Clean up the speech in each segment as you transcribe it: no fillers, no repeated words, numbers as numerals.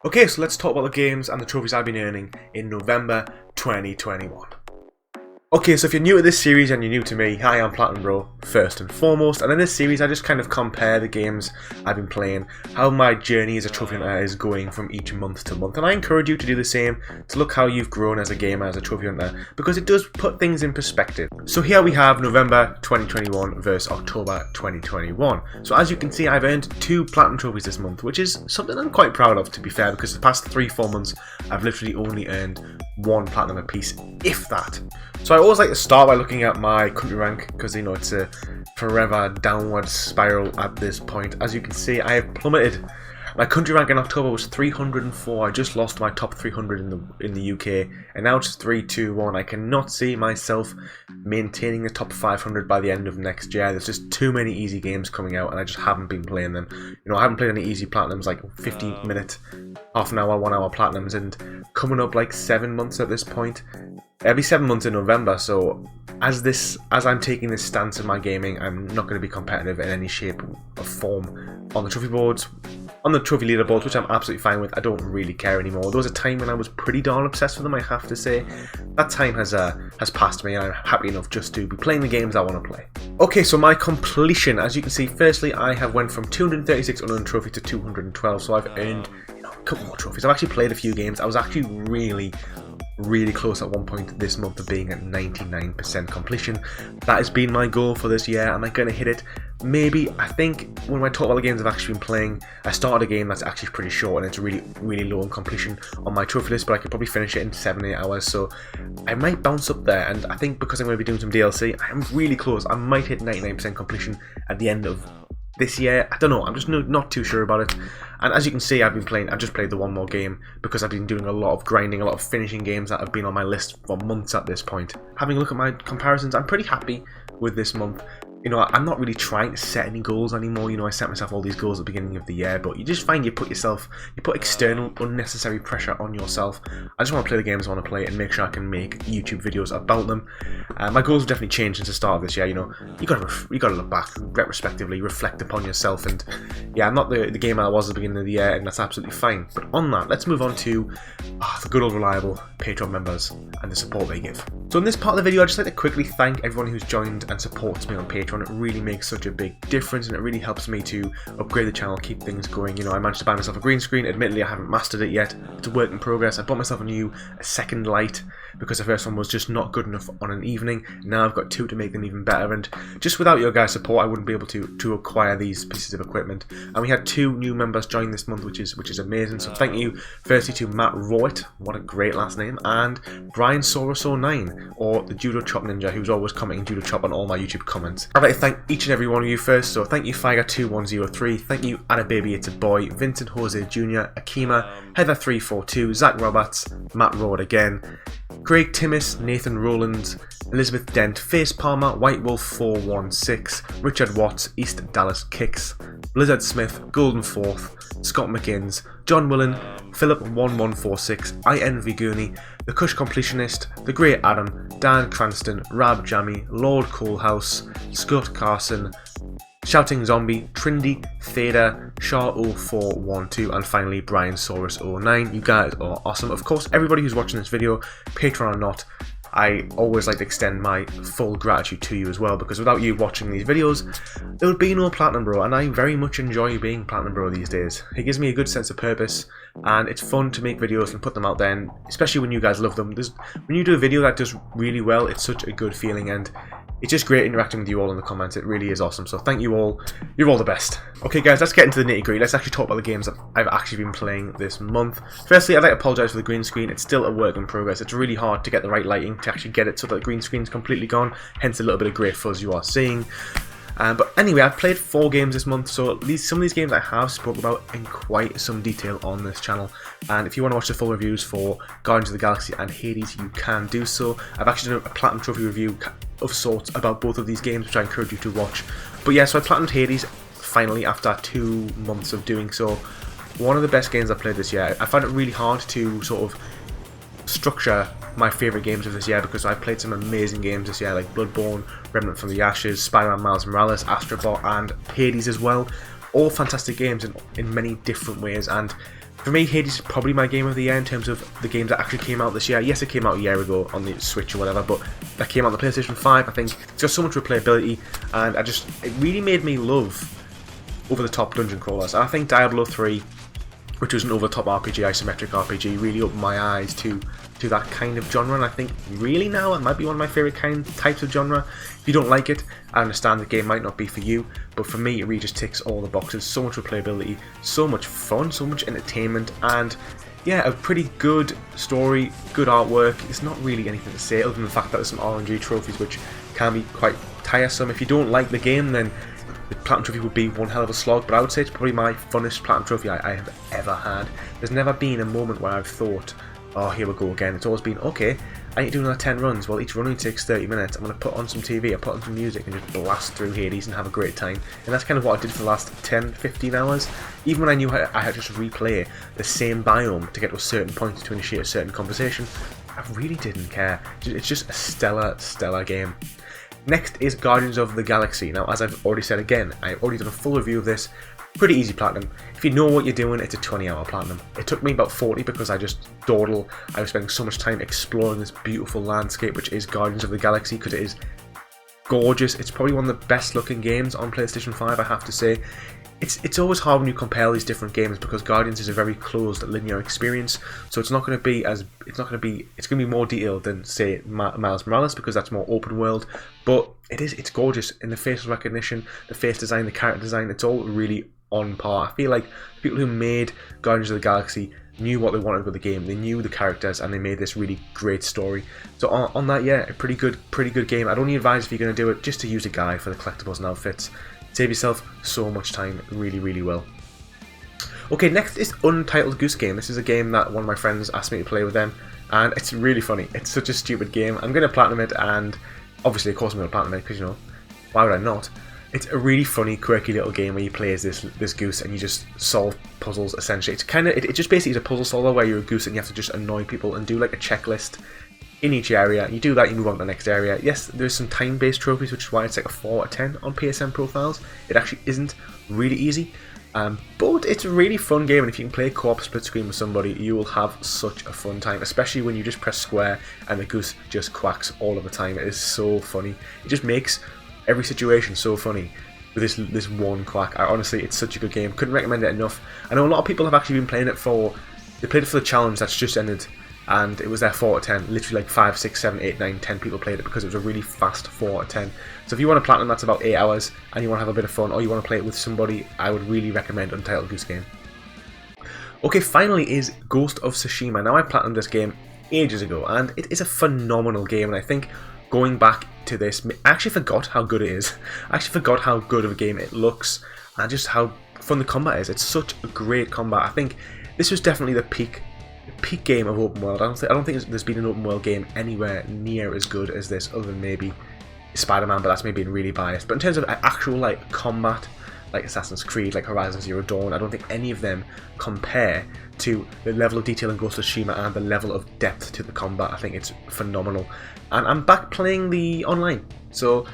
Okay, so let's talk about the games and the trophies I've been earning in November 2021. Okay, so if you're new to this series and you're new to me, hi, I'm PlatinumBro, first and foremost, and in this series I just kind of compare the games I've been playing, how my journey as a trophy hunter is going from each month to month, and I encourage you to do the same, to look how you've grown as a gamer, as a trophy hunter, because it does put things in perspective. So here we have November 2021 versus October 2021. So as you can see, I've earned 2 platinum trophies this month, which is something I'm quite proud of, to be fair, because the past 3-4 months I've literally only earned 1 platinum apiece, if that. So I always like to start by looking at my country rank, because you know it's a forever downward spiral at this point. As you can see, I have plummeted. My country rank in October was 304. I just lost my top 300 in the UK, and now it's 321. I cannot see myself maintaining the top 500 by the end of next year. There's just too many easy games coming out, and I just haven't been playing them. You know, I haven't played any easy platinums, like 50-minute, half an hour, 1 hour platinums, and coming up like 7 months at this point. It'll be 7 months in November, so as I'm taking this stance in my gaming, I'm not going to be competitive in any shape or form on the trophy boards, on the trophy leaderboards, which I'm absolutely fine with. I don't really care anymore. There was a time when I was pretty darn obsessed with them, I have to say. That time has passed me, and I'm happy enough just to be playing the games I want to play. Okay, so my completion, as you can see, firstly, I have went from 236 unearned trophy to 212, so I've earned a couple more trophies. I've actually played a few games. I was actually really close at one point this month of being at 99% completion. That has been my goal for this year. Am I going to hit it? Maybe. I think when I talk about the games I've actually been playing, I started a game that's actually pretty short and it's really low on completion on my trophy list, but I could probably finish it in 7-8 hours, so I might bounce up there. And I think because I'm going to be doing some DLC, I'm really close. I might hit 99% completion at the end of this year. I don't know, I'm just not too sure about it. And as you can see, I've just played the one more game because I've been doing a lot of grinding, a lot of finishing games that have been on my list for months at this point. Having a look at my comparisons, I'm pretty happy with this month. You know, I'm not really trying to set any goals anymore. You know, I set myself all these goals at the beginning of the year, but you just find you put external, unnecessary pressure on yourself. I just want to play the games I want to play and make sure I can make YouTube videos about them. My goals have definitely changed since the start of this year. You know, you gotta look back retrospectively, reflect upon yourself, and yeah, I'm not the gamer I was at the beginning of the year, and that's absolutely fine. But on that, let's move on to the good old reliable Patreon members and the support they give. So in this part of the video, I'd just like to quickly thank everyone who's joined and supports me on Patreon. It really makes such a big difference, and it really helps me to upgrade the channel, keep things going. You know, I managed to buy myself a green screen. Admittedly, I haven't mastered it yet. It's a work in progress. I bought myself a second light because the first one was just not good enough on an evening. Now I've got 2 to make them even better, and just without your guys' support, I wouldn't be able to acquire these pieces of equipment. And we had 2 new members join this month, which is amazing. So thank you firstly to Matt Rowett, what a great last name, and Brian Soros09, or the Judo Chop Ninja, who's always commenting Judo Chop on all my YouTube comments. I'd like to thank each and every one of you first. So thank you Figer2103, thank you Anna Baby It's a Boy, Vincent Jose Jr., Akima, Heather342, Zach Roberts, Matt Rowett again, Greg Timmis, Nathan Rowlands, Elizabeth Dent, Face Palmer, White Wolf 416, Richard Watts, East Dallas Kicks, Blizzard Smith, Golden Fourth, Scott McInnes, John Willen, Philip 1146, I Envy Gurney, The Kush Completionist, The Great Adam, Dan Cranston, Rab Jammy, Lord Coalhouse, Scott Carson, Shouting Zombie, Trindy, Theda, Shah0412, and finally Brian Saurus09. You guys are awesome. Of course, everybody who's watching this video, Patreon or not, I always like to extend my full gratitude to you as well, because without you watching these videos, there would be no PlatinumBro, and I very much enjoy being PlatinumBro these days. It gives me a good sense of purpose, and it's fun to make videos and put them out there, and especially when you guys love them. When you do a video that does really well, it's such a good feeling, and it's just great interacting with you all in the comments. It really is awesome. So thank you all. You're all the best. Okay guys, let's get into the nitty gritty. Let's actually talk about the games that I've actually been playing this month. Firstly, I'd like to apologise for the green screen. It's still a work in progress. It's really hard to get the right lighting to actually get it so that the green screen's completely gone. Hence a little bit of grey fuzz you are seeing. But anyway, I've played 4 games this month, so some of these games I have spoke about in quite some detail on this channel. And if you want to watch the full reviews for Guardians of the Galaxy and Hades, you can do so. I've actually done a Platinum Trophy review of sorts about both of these games, which I encourage you to watch. But yeah, so I Platinumed Hades finally after 2 months of doing so. One of the best games I've played this year. I found it really hard to sort of structure my favourite games of this year, because I've played some amazing games this year, like Bloodborne, Remnant from the Ashes, Spider-Man Miles Morales, Astrobot, and Hades as well. All fantastic games in many different ways, and For me, Hades is probably my game of the year in terms of the games that actually came out this year. Yes, it came out a year ago on the Switch or whatever, but that came out on the PlayStation 5. I think it's got so much replayability, and it really made me love over-the-top dungeon crawlers. And I think Diablo 3, which was an over-the-top RPG, isometric RPG, really opened my eyes to that kind of genre, and I think really now it might be one of my favourite types of genre. If you don't like it, I understand the game might not be for you, but for me it really just ticks all the boxes. So much replayability, so much fun, so much entertainment, and yeah, a pretty good story, good artwork. There's not really anything to say other than the fact that there's some RNG trophies which can be quite tiresome. If you don't like the game, then the Platinum Trophy would be one hell of a slog, but I would say it's probably my funnest Platinum Trophy I have ever had. There's never been a moment where I've thought, oh, here we go again. It's always been, okay, I need to do another 10 runs. Well, each run only takes 30 minutes. I'm going to put on some TV, I put on some music, and just blast through Hades and have a great time. And that's kind of what I did for the last 10, 15 hours. Even when I knew I had to just replay the same biome to get to a certain point to initiate a certain conversation, I really didn't care. It's just a stellar game. Next is Guardians of the Galaxy. Now, as I've already said again, I've already done a full review of this. Pretty easy platinum. If you know what you're doing, it's a 20-hour platinum. It took me about 40 because I just dawdle. I was spending so much time exploring this beautiful landscape, which is Guardians of the Galaxy, because it is gorgeous. It's probably one of the best looking games on PlayStation 5, I have to say. It's always hard when you compare these different games because Guardians is a very closed linear experience, so it's going to be more detailed than say Miles Morales because that's more open world, but it's gorgeous in the facial recognition, the face design, the character design. It's all really on par. I feel like the people who made Guardians of the Galaxy knew what they wanted with the game. They knew the characters and they made this really great story. So on that, yeah, a pretty good game. I'd only advise if you're going to do it just to use a guide for the collectibles and outfits. Save yourself so much time, really well. Okay, next is Untitled Goose Game. This is a game that one of my friends asked me to play with them, and it's really funny. It's such a stupid game. I'm going to platinum it, and obviously, of course, I'm going to platinum it because, you know, why would I not? It's a really funny, quirky little game where you play as this goose and you just solve puzzles. Essentially, it just basically is a puzzle solver where you're a goose and you have to just annoy people and do like a checklist in each area. You do that, you move on to the next area. Yes, there's some time-based trophies, which is why it's like a 4 out of 10 on PSN profiles. It actually isn't really easy, but it's a really fun game, and if you can play co-op split screen with somebody, you will have such a fun time, especially when you just press square and the goose just quacks all of the time. It is so funny. It just makes every situation so funny with this one quack. Honestly, it's such a good game. Couldn't recommend it enough. I know a lot of people have actually been playing it they played it for the challenge that's just ended, and it was their 4 out of 10. Literally like 5, 6, 7, 8, 9, 10 people played it because it was a really fast 4 out of 10. So if you want to platinum, that's about 8 hours, and you want to have a bit of fun, or you want to play it with somebody, I would really recommend Untitled Goose Game. Okay, finally is Ghost of Tsushima. Now, I platinumed this game ages ago, and it is a phenomenal game, and I think going back to this, I actually forgot how good it is. I actually forgot how good of a game it looks, and just how fun the combat is. It's such a great combat. I think this was definitely the peak game of open world. I don't think there's been an open world game anywhere near as good as this, other than maybe Spider-Man, but that's me being really biased. But in terms of actual like combat, like Assassin's Creed, like Horizon Zero Dawn, I don't think any of them compare to the level of detail in Ghost of Tsushima and the level of depth to the combat. I think it's phenomenal. And I'm back playing the online, so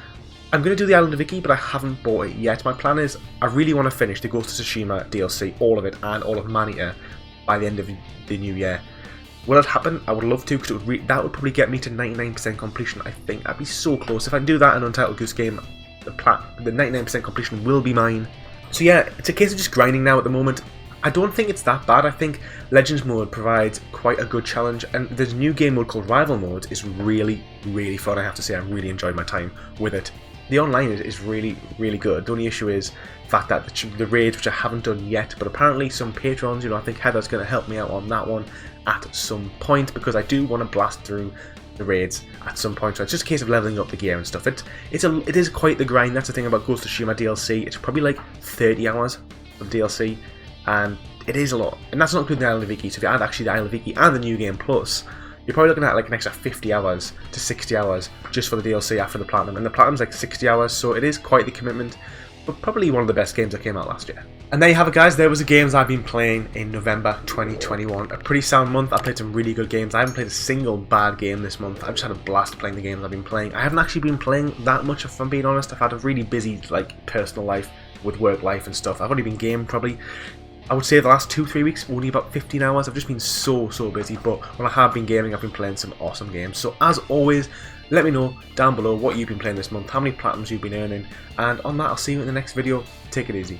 I'm going to do the Island of Vicky, but I haven't bought it yet. My plan is I really want to finish the Ghost of Tsushima DLC, all of it, and all of Manita by the end of the new year. Will it happen? I would love to, because that would probably get me to 99% completion. I think I'd be so close. If I can do that in Untitled Goose Game, the 99% completion will be mine. So yeah, it's a case of just grinding now at the moment. I don't think it's that bad. I think Legends mode provides quite a good challenge, and there's a new game mode called Rival mode is really fun. I have to say, I really enjoyed my time with it. The online is really good. The only issue is the fact that the raids, which I haven't done yet, but apparently some patrons, you know, I think Heather's going to help me out on that one at some point, because I do want to blast through the raids at some point. So it's just a case of leveling up the gear and stuff. It is quite the grind. That's the thing about Ghost of Tsushima DLC. It's probably like 30 hours of DLC, and it is a lot. And that's not including the Island of Vicky. So if you add actually the Island of Vicky and the New Game Plus, you're probably looking at like an extra 50 hours to 60 hours just for the DLC after the Platinum. And the Platinum's like 60 hours, so it is quite the commitment, but probably one of the best games that came out last year. And there you have it, guys. There was the games I've been playing in November 2021. A pretty sound month. I played some really good games. I haven't played a single bad game this month. I've just had a blast playing the games I've been playing. I haven't actually been playing that much, if I'm being honest. I've had a really busy like personal life with work life and stuff. I've only been gaming probably I would say the last 2-3 weeks, only about 15 hours. I've just been so busy, but when I have been gaming, I've been playing some awesome games. So as always, let me know down below what you've been playing this month, how many platinums you've been earning, and on that, I'll see you in the next video. Take it easy.